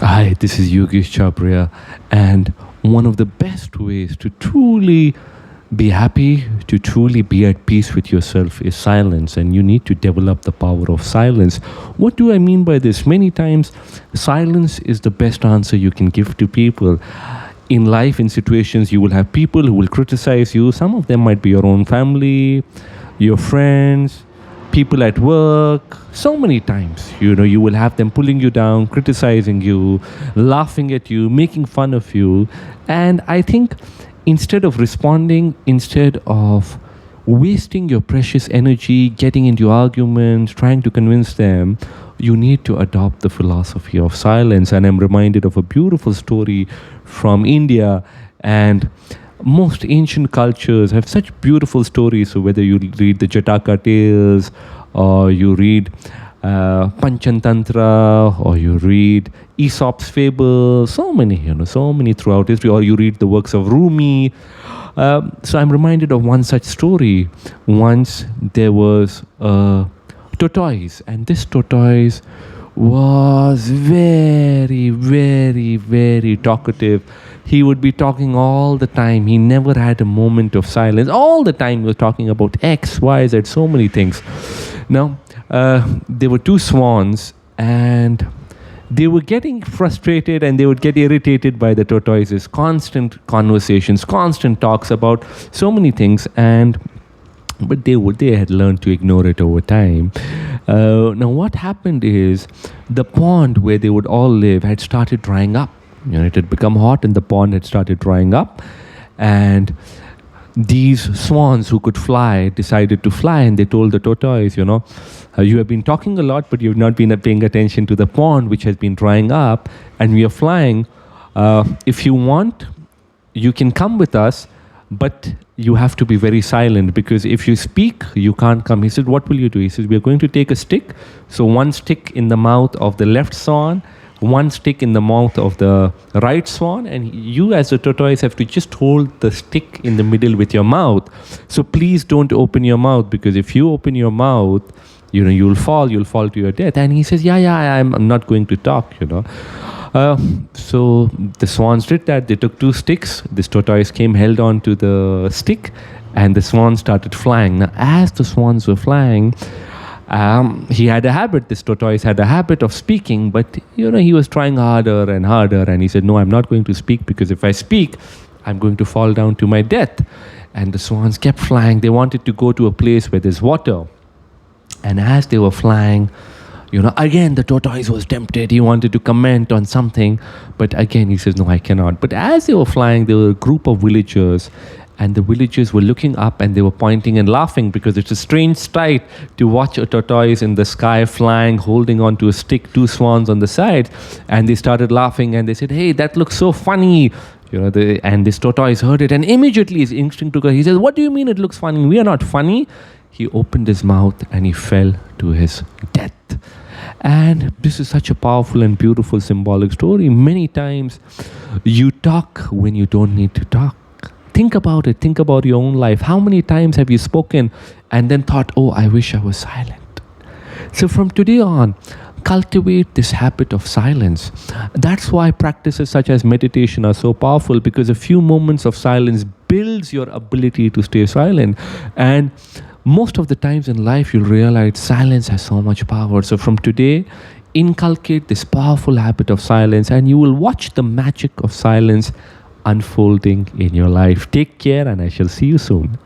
Hi, this is Yogesh Chabria, and one of the best ways to truly be happy, to truly be at peace with yourself is silence, and you need to develop the power of silence. What do I mean by this? Many times, silence is the best answer you can give to people. In life, in situations, you will have people who will criticize you. Some of them might be your own family, your friends, people at work. So many times, you will have them pulling you down, criticizing you, laughing at you, making fun of you. And I think instead of responding, instead of wasting your precious energy getting into arguments, trying to convince them, you need to adopt the philosophy of silence. And I'm reminded of a beautiful story from India. And most ancient cultures have such beautiful stories. So whether you read the Jataka tales, or you read Panchantantra, or you read Aesop's fables, so many throughout history, or you read the works of Rumi. So I'm reminded of one such story. Once there was a tortoise, and this tortoise was very, very, very talkative. He would be talking all the time. He never had a moment of silence. All the time he was talking about X, Y, Z, so many things. Now, there were two swans, and they were getting frustrated, and they would get irritated by the tortoise's constant conversations, constant talks about so many things, but they had learned to ignore it over time. Now what happened is the pond where they would all live had started drying up. It had become hot, and the pond had started drying up, and these swans who could fly decided to fly, and they told the tortoise, you have been talking a lot, but you've not been paying attention to the pond which has been drying up, and we are flying. If you want, you can come with us, but you have to be very silent, because if you speak, you can't come. He said, what will you do? He says, we are going to take a stick. So one stick in the mouth of the left swan, one stick in the mouth of the right swan, and you as a tortoise have to just hold the stick in the middle with your mouth. So please don't open your mouth, because if you open your mouth, you'll fall to your death. And he says, I'm not going to talk, So the swans did that. They took two sticks. This tortoise came, held on to the stick, and the swans started flying. Now, as the swans were flying, he had a habit, this tortoise had a habit of speaking, but he was trying harder and harder, and he said, no, I'm not going to speak, because if I speak, I'm going to fall down to my death. And the swans kept flying. They wanted to go to a place where there's water. And as they were flying, again the tortoise was tempted. He wanted to comment on something, but again he says, no, I cannot. But as they were flying, there were a group of villagers, and the villagers were looking up, and they were pointing and laughing, because it's a strange sight to watch a tortoise in the sky flying, holding onto a stick, two swans on the side. And they started laughing, and they said, hey, that looks so funny. And this tortoise heard it, and immediately his instinct took her. He says, what do you mean it looks funny? We are not funny. He opened his mouth, and he fell to his death. And this is such a powerful and beautiful symbolic story. Many times you talk when you don't need to talk. Think about it. Think about your own life. How many times have you spoken and then thought, oh, I wish I was silent? So from today on, cultivate this habit of silence. That's why practices such as meditation are so powerful, because a few moments of silence builds your ability to stay silent. And most of the times in life, you'll realize silence has so much power. So from today, inculcate this powerful habit of silence, and you will watch the magic of silence unfolding in your life. Take care, and I shall see you soon.